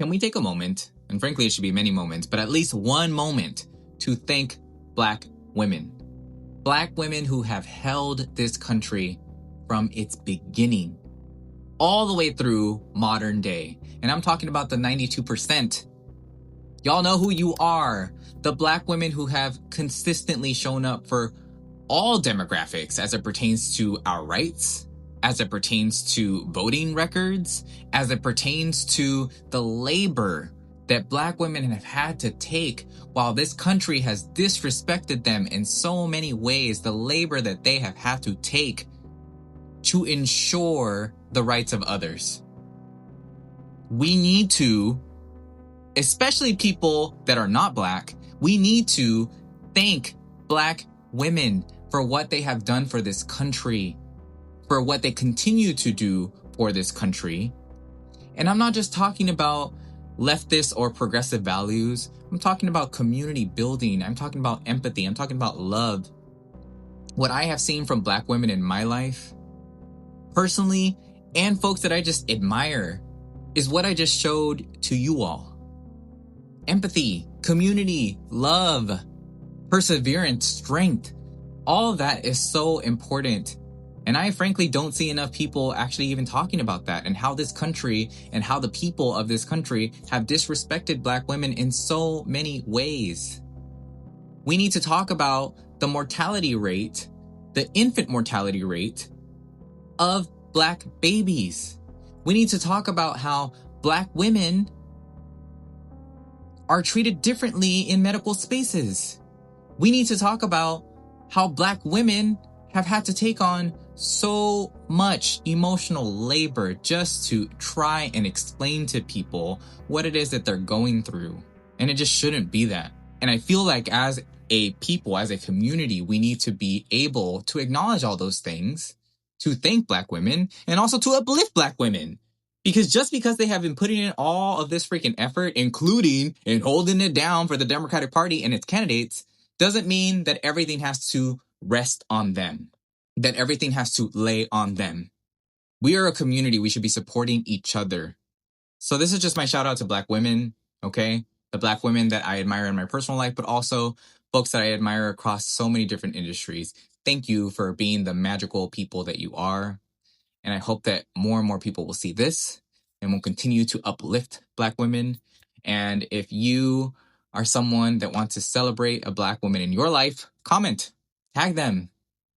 Can we take a moment, and frankly it should be many moments, but at least one moment to thank Black women. Black women who have held this country from its beginning all the way through modern day. And I'm talking about the 92%. Y'all know who you are. The Black women who have consistently shown up for all demographics as it pertains to our rights, as it pertains to voting records, as it pertains to the labor that Black women have had to take while this country has disrespected them in so many ways, the labor that they have had to take to ensure the rights of others. We need to, especially people that are not Black, we need to thank Black women for what they have done for this country, for what they continue to do for this country. And I'm not just talking about leftist or progressive values. I'm talking about community building. I'm talking about empathy. I'm talking about love. What I have seen from Black women in my life, personally, and folks that I just admire, is what I just showed to you all. Empathy, community, love, perseverance, strength. All of that is so important. And I frankly don't see enough people actually even talking about that, and how this country and how the people of this country have disrespected Black women in so many ways. We need to talk about the mortality rate, the infant mortality rate of Black babies. We need to talk about how Black women are treated differently in medical spaces. We need to talk about how Black women have had to take on so much emotional labor just to try and explain to people what it is that they're going through. And it just shouldn't be that. And I feel like as a people, as a community, we need to be able to acknowledge all those things, to thank Black women, and also to uplift Black women. Because just because they have been putting in all of this freaking effort, including in holding it down for the Democratic Party and its candidates, doesn't mean that everything has to rest on them, that everything has to lay on them. We are a community. We should be supporting each other. So this is just my shout out to Black women, okay? The Black women that I admire in my personal life, but also folks that I admire across so many different industries. Thank you for being the magical people that you are. And I hope that more and more people will see this and will continue to uplift Black women. And if you are someone that wants to celebrate a Black woman in your life, comment, tag them,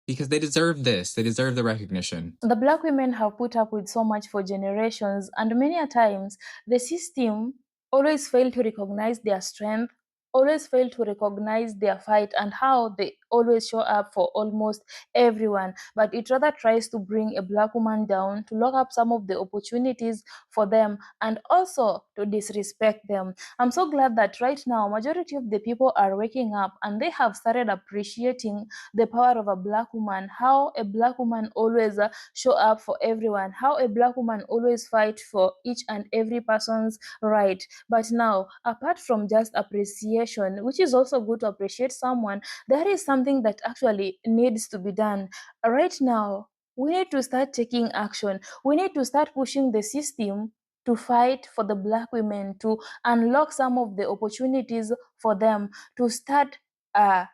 because they deserve this. They deserve the recognition. The Black women have put up with so much for generations, and many a times the system always failed to recognize their strength, always failed to recognize their fight and how they always show up for almost everyone. But it rather tries to bring a Black woman down, to lock up some of the opportunities for them, and also to disrespect them. I'm so glad that right now majority of the people are waking up and they have started appreciating the power of a Black woman, how a Black woman always show up for everyone, how a Black woman always fight for each and every person's right. But now, apart from just appreciation, which is also good to appreciate someone, there is something that actually needs to be done right now. We need to start taking action. We need to start pushing the system to fight for the Black women, to unlock some of the opportunities for them, to start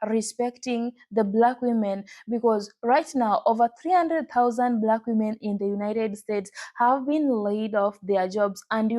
respecting the Black women, because right now over 300,000 Black women in the United States have been laid off their jobs, and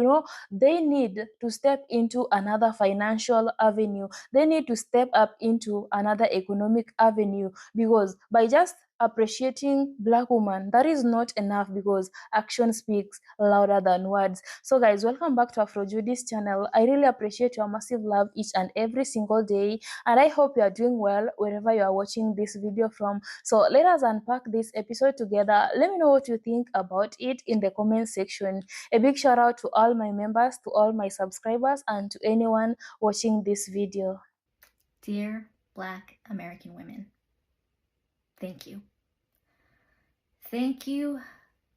they need to step into another financial avenue. They need to step up into another economic avenue, because by just appreciating Black women, that is not enough, because action speaks louder than words. So guys, welcome back to Afrojudy's channel. I really appreciate your massive love each and every single day, and I hope you are doing well wherever you are watching this video from. So let us unpack this episode together. Let me know what you think about it in the comment section. A big shout out to all my members, to all my subscribers, and to anyone watching this video. Dear Black American women, thank you. Thank you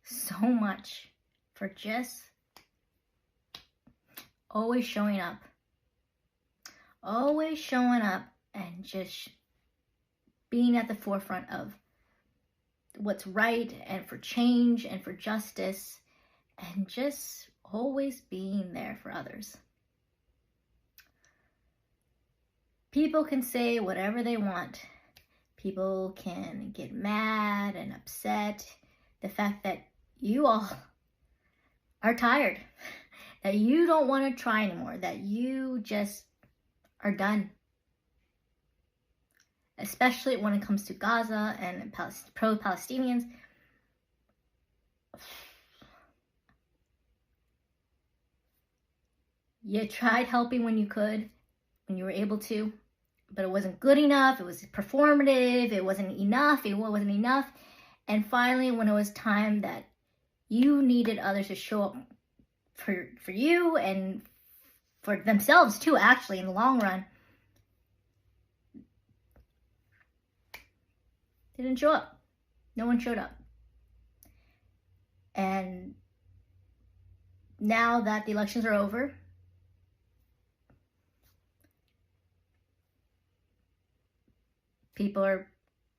so much for just always showing up and just being at the forefront of what's right and for change and for justice, and just always being there for others. People can say whatever they want. People can get mad and upset. The fact that you all are tired, that you don't want to try anymore, that you just are done. Especially when it comes to Gaza and pro-Palestinians. You tried helping when you could, when you were able to, but it wasn't good enough. It was performative. It wasn't enough. It wasn't enough. And finally, when it was time that you needed others to show up for you and for themselves too, actually, in the long run, they didn't show up. No one showed up. And now that the elections are over, people are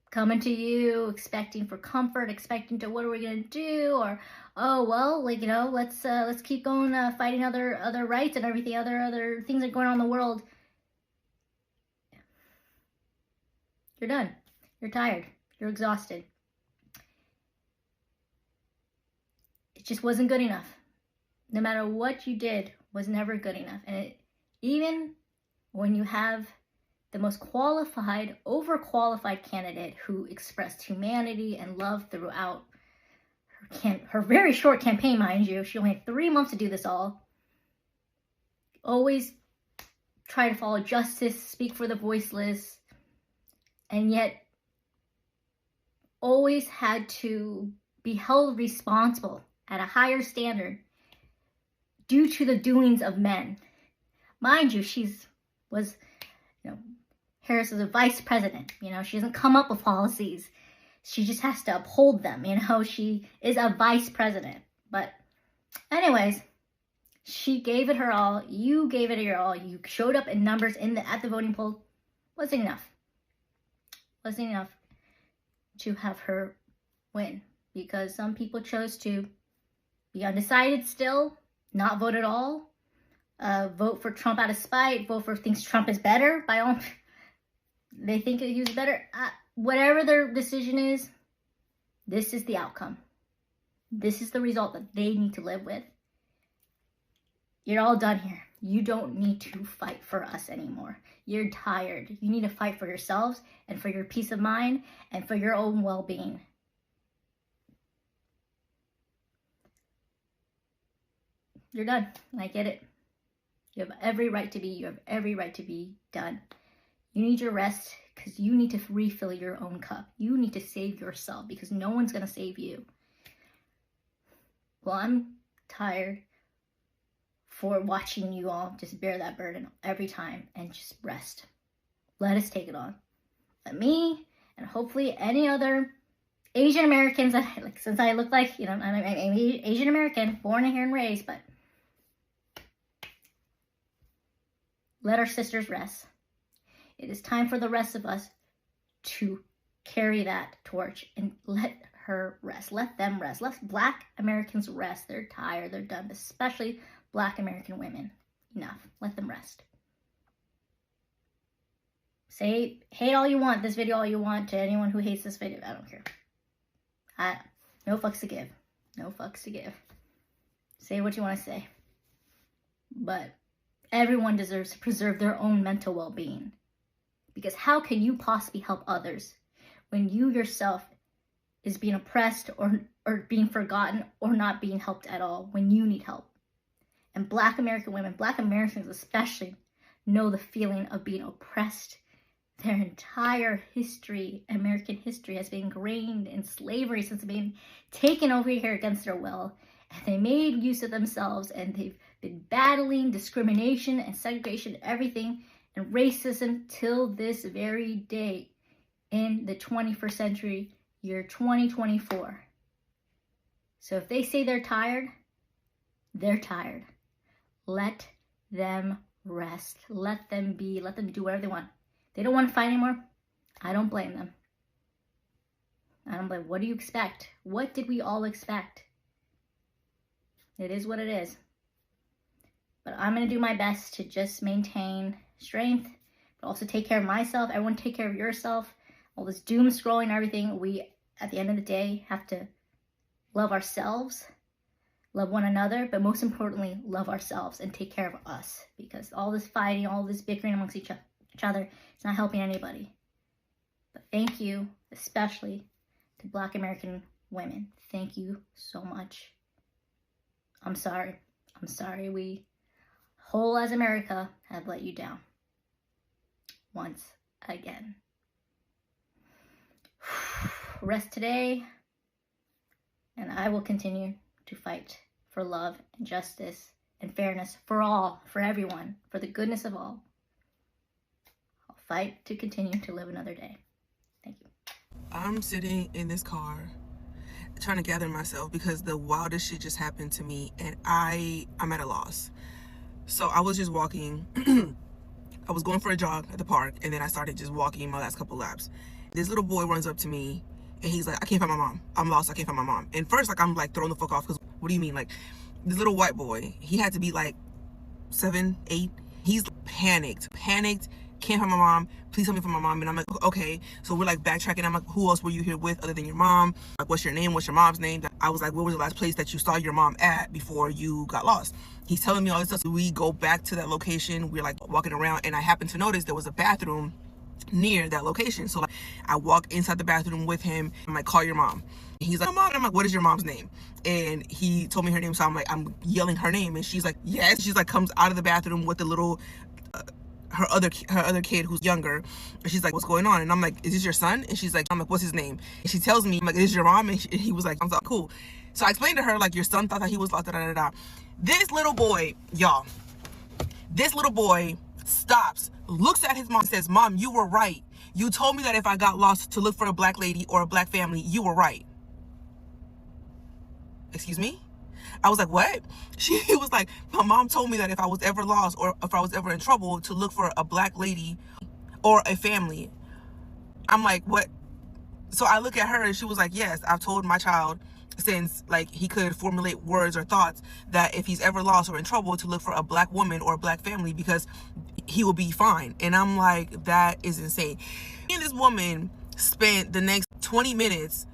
coming to you, expecting for comfort, expecting to, what are we gonna do? Or, oh well, like, you know, let's keep going, fighting other rights and everything, other things that are going on in the world. You're done. You're tired. You're exhausted. It just wasn't good enough. No matter what you did, was never good enough. And even when you have the most qualified, overqualified candidate who expressed humanity and love throughout her very short campaign, mind you. She only had 3 months to do this all. Always try to follow justice, speak for the voiceless, and yet always had to be held responsible at a higher standard due to the doings of men. Mind you, Harris is a vice president. She doesn't come up with policies. She just has to uphold them. She is a vice president. But anyways, she gave it her all. You gave it your all. You showed up in numbers at the voting poll. Wasn't enough. Wasn't enough to have her win, because some people chose to be undecided still, not vote at all, vote for Trump out of spite, vote for things Trump is better by all. They think he was better. Whatever their decision is, this is the outcome. This is the result that they need to live with. You're all done here. You don't need to fight for us anymore. You're tired. You need to fight for yourselves and for your peace of mind and for your own well-being. You're done. I get it. You have every right to be. You have every right to be done. You need your rest because you need to refill your own cup. You need to save yourself because no one's going to save you. Well, I'm tired for watching you all just bear that burden every time and just rest. Let us take it on. Let me and hopefully any other Asian Americans, since I look like, I'm Asian American, born here and raised, but let our sisters rest. It is time for the rest of us to carry that torch and let her rest. Let them rest. Let Black Americans rest. They're tired. They're done. Especially Black American women. Enough. Let them rest. Say, hate all you want, this video all you want, to anyone who hates this video. I don't care. No fucks to give. No fucks to give. Say what you want to say. But everyone deserves to preserve their own mental well-being. Because how can you possibly help others when you yourself is being oppressed or being forgotten or not being helped at all when you need help? And Black American women, Black Americans especially, know the feeling of being oppressed. Their entire history, American history, has been ingrained in slavery since being taken over here against their will. And they made use of themselves, and they've been battling discrimination and segregation, everything, and racism till this very day in the 21st century, year 2024. So if they say they're tired, they're tired. Let them rest. Let them be. Let them do whatever they want. They don't want to fight anymore. I don't blame them. I don't blame. What do you expect? What did we all expect? It is what it is. But I'm going to do my best to just maintain strength, but also take care of myself. Everyone take care of yourself. All this doom scrolling and everything, we, at the end of the day, have to love ourselves, love one another, but most importantly, love ourselves and take care of us, because all this fighting, all this bickering amongst each other, it's not helping anybody. But thank you, especially to Black American women. Thank you so much. I'm sorry. I'm sorry we, whole as America, have let you down. Once again. Rest today, and I will continue to fight for love and justice and fairness for all, for everyone, for the goodness of all. I'll fight to continue to live another day. Thank you. I'm sitting in this car trying to gather myself because the wildest shit just happened to me, and I'm at a loss. So I was just walking. I was going for a jog at the park, and then I started just walking my last couple laps. This little boy runs up to me, and he's like, I can't find my mom. I'm lost. I can't find my mom. And first, like, I'm like throwing the fuck off, because what do you mean? Like, this little white boy, he had to be like 7, 8. He's panicked, can't find my mom. Please help me find my mom. And I'm like, okay. So we're like backtracking. I'm like, who else were you here with other than your mom? Like, what's your name? What's your mom's name? I was like, where was the last place that you saw your mom at before you got lost? He's telling me all this stuff. So we go back to that location. We're like walking around, and I happened to notice there was a bathroom near that location. So like, I walk inside the bathroom with him. I'm like, call your mom. And he's like, mom. And I'm like, what is your mom's name? And he told me her name. So I'm like, I'm yelling her name, and she's like, yes. She's like, comes out of the bathroom with the little her other kid who's younger, and she's like, what's going on? And I'm like, is this your son? And she's like, I'm like, what's his name? And she tells me, I'm like, is this your mom? And he was like, I'm so cool. So I explained to her, like, your son thought that he was lost, da da da da. This little boy, y'all, this little boy stops, looks at his mom, and says, Mom, you were right. You told me that if I got lost to look for a black lady or a black family. You were right. Excuse me? I was like, what? She was like, my mom told me that if I was ever lost or if I was ever in trouble to look for a black lady or a family. I'm like, what? So I look at her, and she was like, yes, I've told my child since like he could formulate words or thoughts that if he's ever lost or in trouble to look for a black woman or a black family because he will be fine. And I'm like, that is insane. And this woman spent the next 20 minutes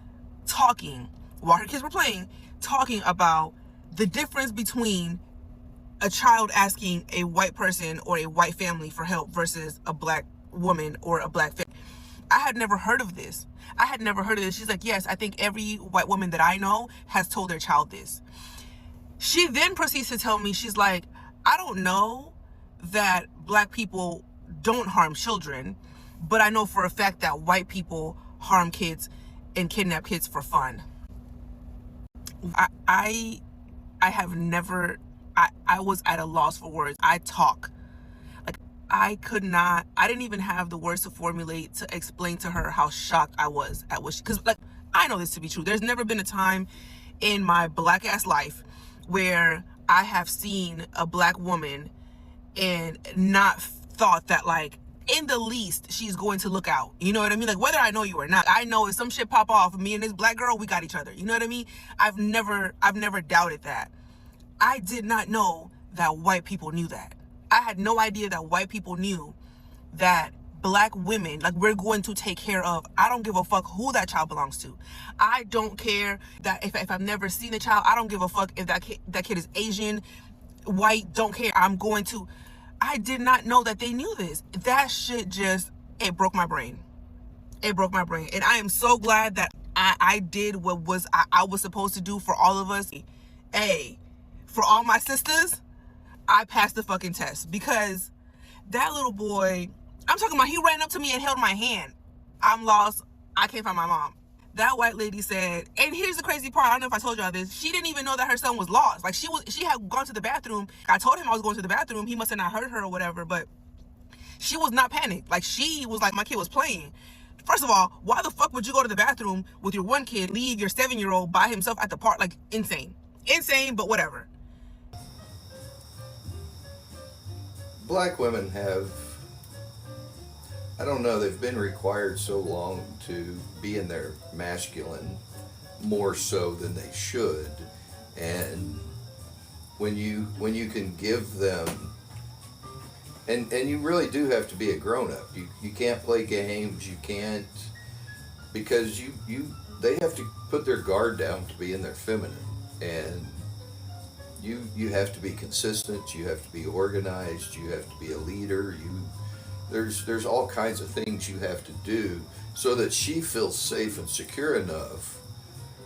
talking while her kids were playing, talking about the difference between a child asking a white person or a white family for help versus a black woman or a black family. I had never heard of this. She's like, yes, I think every white woman that I know has told their child this. She then proceeds to tell me, she's like, I don't know that black people don't harm children, but I know for a fact that white people harm kids and kidnap kids for fun. I have never, I was at a loss for words. I talk. Like, I didn't even have the words to formulate to explain to her how shocked I was at what she, because like, I know this to be true. There's never been a time in my black ass life where I have seen a black woman and not thought that like, in the least, she's going to look out. You know what I mean? Like, whether I know you or not, I know if some shit pop off, me and this black girl, we got each other. You know what I mean? I've never doubted that. I did not know that white people knew that. I had no idea that white people knew that black women, like, we're going to take care of. I don't give a fuck who that child belongs to. I don't care that if I've never seen a child, I don't give a fuck if that kid is Asian, white, don't care. I did not know that they knew this. That shit just, it broke my brain. And I am so glad that I did what I was supposed to do for all of us. Hey, for all my sisters, I passed the fucking test, because that little boy, I'm talking about, he ran up to me and held my hand. I'm lost. I can't find my mom. That white lady said, and here's the crazy part, I don't know if I told y'all this, she didn't even know that her son was lost. Like, she had gone to the bathroom. I told him I was going to the bathroom. He must have not heard her or whatever, but she was not panicked. Like, she was like, my kid was playing. First of all, why the fuck would you go to the bathroom with your one kid, leave your 7-year-old by himself at the park? Like, insane, but whatever. Black women have, I don't know, they've been required so long to be in their masculine more so than they should. And when you can give them, and you really do have to be a grown up. You can't play games. You can't, because you they have to put their guard down to be in their feminine, and you have to be consistent. You have to be organized. You have to be a leader. There's all kinds of things you have to do so that she feels safe and secure enough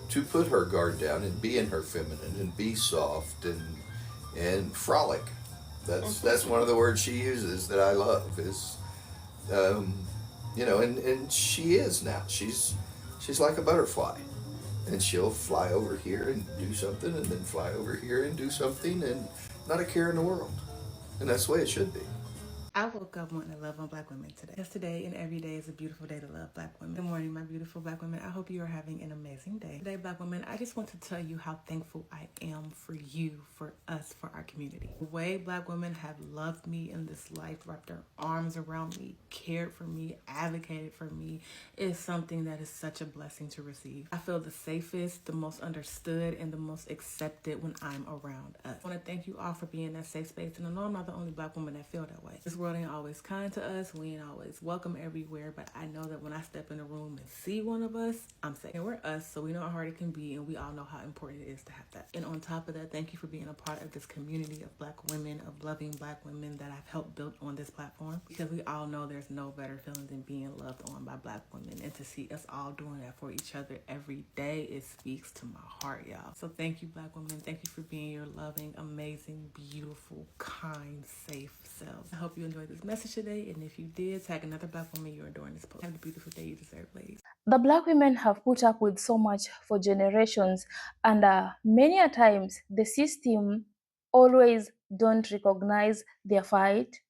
to put her guard down and be in her feminine and be soft and frolic. That's one of the words she uses that I love is, um, and she is now. She's like a butterfly, and she'll fly over here and do something, and then fly over here and do something, and not a care in the world. And that's the way it should be. I woke up wanting to love on Black women today. Because today and every day is a beautiful day to love Black women. Good morning, my beautiful Black women. I hope you are having an amazing day. Today, Black women, I just want to tell you how thankful I am for you, for us, for our community. The way Black women have loved me in this life, wrapped their arms around me, cared for me, advocated for me, is something that is such a blessing to receive. I feel the safest, the most understood, and the most accepted when I'm around us. I want to thank you all for being in that safe space. And I know I'm not the only Black woman that feel that way. This world ain't always kind to us. We ain't always welcome everywhere. But I know that when I step in a room and see one of us, I'm safe. And we're us, so we know how hard it can be. And we all know how important it is to have that. And on top of that, thank you for being a part of this community of Black women, of loving Black women that I've helped build on this platform. Because we all know there's no better feeling than being loved on by Black women. And to see us all doing that for each other every day, it speaks to my heart, y'all. So thank you, Black women. Thank you for being your loving, amazing, beautiful, kind, safe selves. I hope you enjoyed this message today. And if you did, tag another Black woman you're adoring this post. Have the beautiful day you deserve, ladies. The Black women have put up with so much for generations, and many a times the system always don't recognize their fight,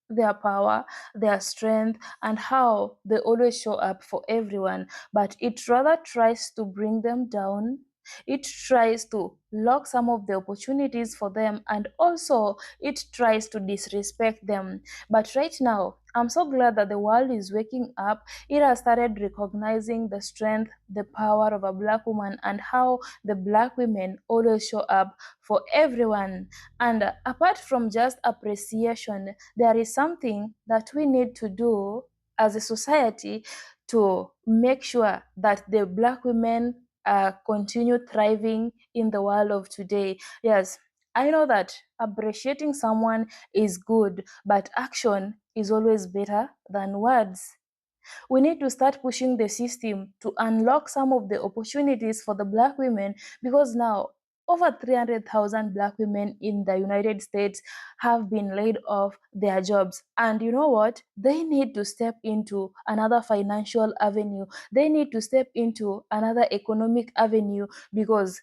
their power, their strength, and how they always show up for everyone, but it rather tries to bring them down. It tries to lock some of the opportunities for them, and also it tries to disrespect them. But right now, I'm so glad that the world is waking up. It has started recognizing the strength, the power of a Black woman, and how the Black women always show up for everyone. And apart from just appreciation, there is something that we need to do as a society to make sure that the Black women continue thriving in the world of today. Yes, I know that appreciating someone is good, but action is always better than words. We need to start pushing the system to unlock some of the opportunities for the Black women, because now over 300,000 Black women in the United States have been laid off their jobs. And you know what? They need to step into another financial avenue. They need to step into another economic avenue, because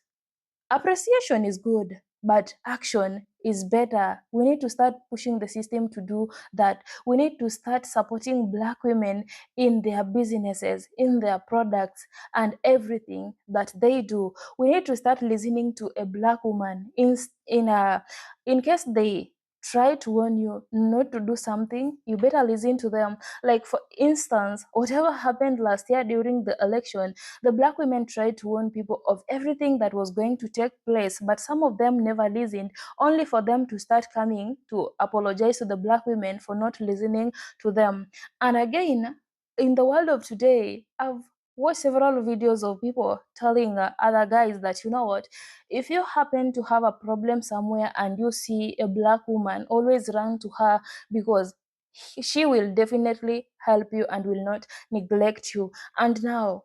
appreciation is good, but action is better. We need to start pushing the system to do that. We need to start supporting Black women in their businesses, in their products, and everything that they do. We need to start listening to a Black woman in case they try to warn you not to do something, you better listen to them. Like, for instance, whatever happened last year during the election, the Black women tried to warn people of everything that was going to take place, but some of them never listened, only for them to start coming to apologize to the Black women for not listening to them. And again, in the world of today, I've watched several videos of people telling other guys that, you know what, if you happen to have a problem somewhere and you see a Black woman, always run to her, because she will definitely help you and will not neglect you. And now,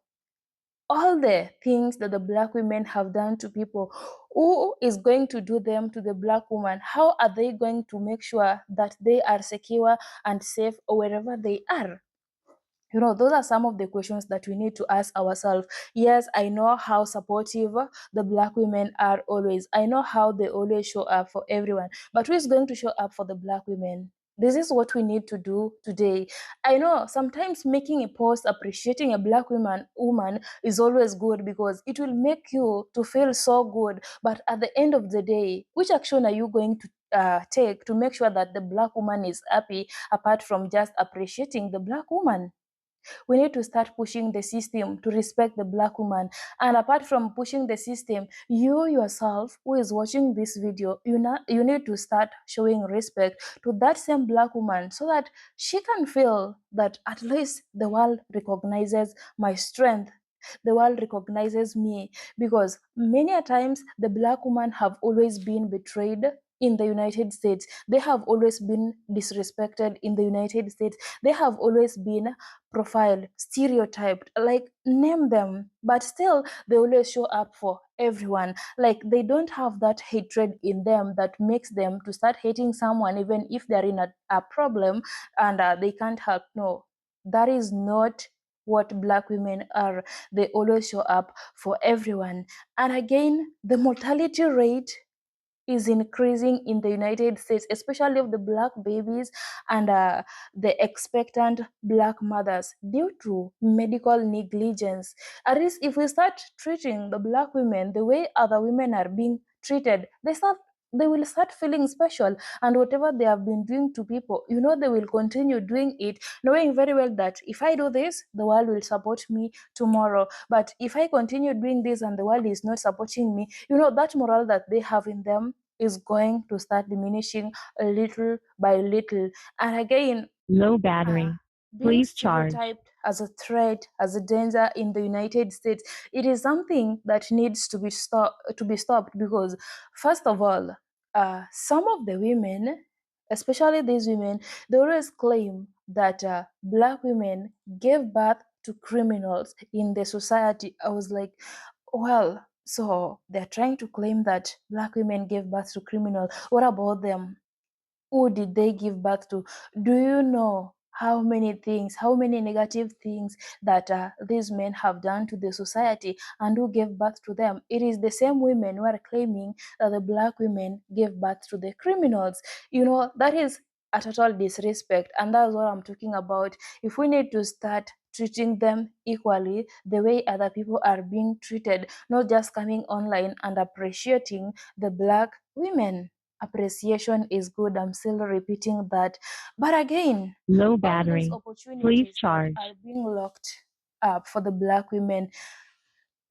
all the things that the Black women have done to people, who is going to do them to the Black woman? How are they going to make sure that they are secure and safe wherever they are? Those are some of the questions that we need to ask ourselves. Yes, I know how supportive the Black women are always. I know how they always show up for everyone. But who is going to show up for the Black women? This is what we need to do today. I know sometimes making a post appreciating a Black woman is always good, because it will make you to feel so good. But at the end of the day, which action are you going to take to make sure that the Black woman is happy, apart from just appreciating the Black woman? We need to start pushing the system to respect the Black woman. And apart from pushing the system, you yourself who is watching this video, you need to start showing respect to that same Black woman so that she can feel that at least the world recognizes my strength, the world recognizes me. Because many a times the Black women have always been betrayed in the United States. They have always been disrespected in the United States. They have always been profiled, stereotyped, like name them, but still they always show up for everyone. Like they don't have that hatred in them that makes them to start hating someone even if they're in a problem and they can't help. No, that is not what Black women are. They always show up for everyone. And again, the mortality rate is increasing in the United States, especially of the Black babies and the expectant Black mothers due to medical negligence. At least if we start treating the Black women the way other women are being treated, they will start feeling special, and whatever they have been doing to people, they will continue doing it, knowing very well that if I do this, the world will support me tomorrow. But if I continue doing this and the world is not supporting me, that morale that they have in them is going to start diminishing little by little. And again, Low uh, battery. being Please charge. stereotyped as a threat, as a danger in the United States, it is something that needs to be stopped. Because first of all, some of the women, especially these women, they always claim that Black women gave birth to criminals in the society. I was like, well, so they're trying to claim that Black women gave birth to criminals. What about them? Who did they give birth to? Do you know how many things, how many negative things that these men have done to the society, and who gave birth to them? It is the same women who are claiming that the Black women gave birth to the criminals. That is a total disrespect, and that's what I'm talking about. If we need to start treating them equally the way other people are being treated, not just coming online and appreciating the Black women. Appreciation is good. I'm still repeating that. But again, Low all these battery. Please opportunities that charge. are being locked up for the Black women,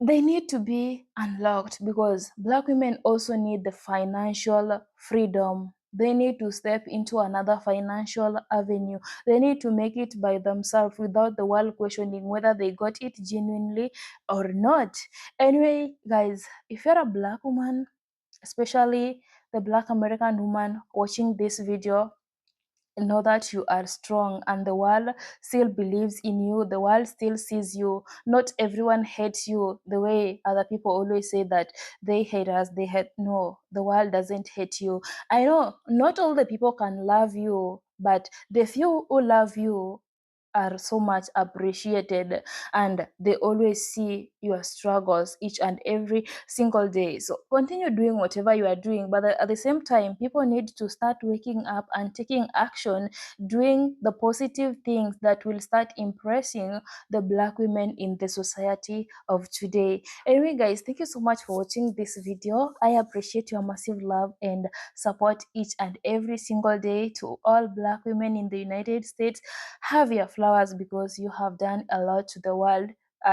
they need to be unlocked, because Black women also need the financial freedom. They need to step into another financial avenue. They need to make it by themselves without the world questioning whether they got it genuinely or not. Anyway, guys, if you're a Black woman, especially the Black American woman watching this video, know that you are strong and the world still believes in you. The world still sees you. Not everyone hates you the way other people always say that they hate us. They hate. No, the world doesn't hate you. I know not all the people can love you, but the few who love you are so much appreciated, and they always see your struggles each and every single day. So continue doing whatever you are doing, but at the same time, people need to start waking up and taking action, doing the positive things that will start impressing the Black women in the society of today. Anyway, guys, thank you so much for watching this video. I appreciate your massive love and support each and every single day. To all Black women in the United States, have your flowers, because you have done a lot to the world,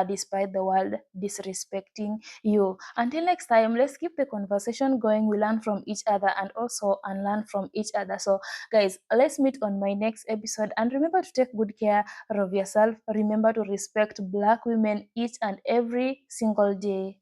despite the world disrespecting you. Until next time, let's keep the conversation going. We learn from each other and also unlearn from each other. So guys, let's meet on my next episode, and remember to take good care of yourself. Remember to respect Black women each and every single day.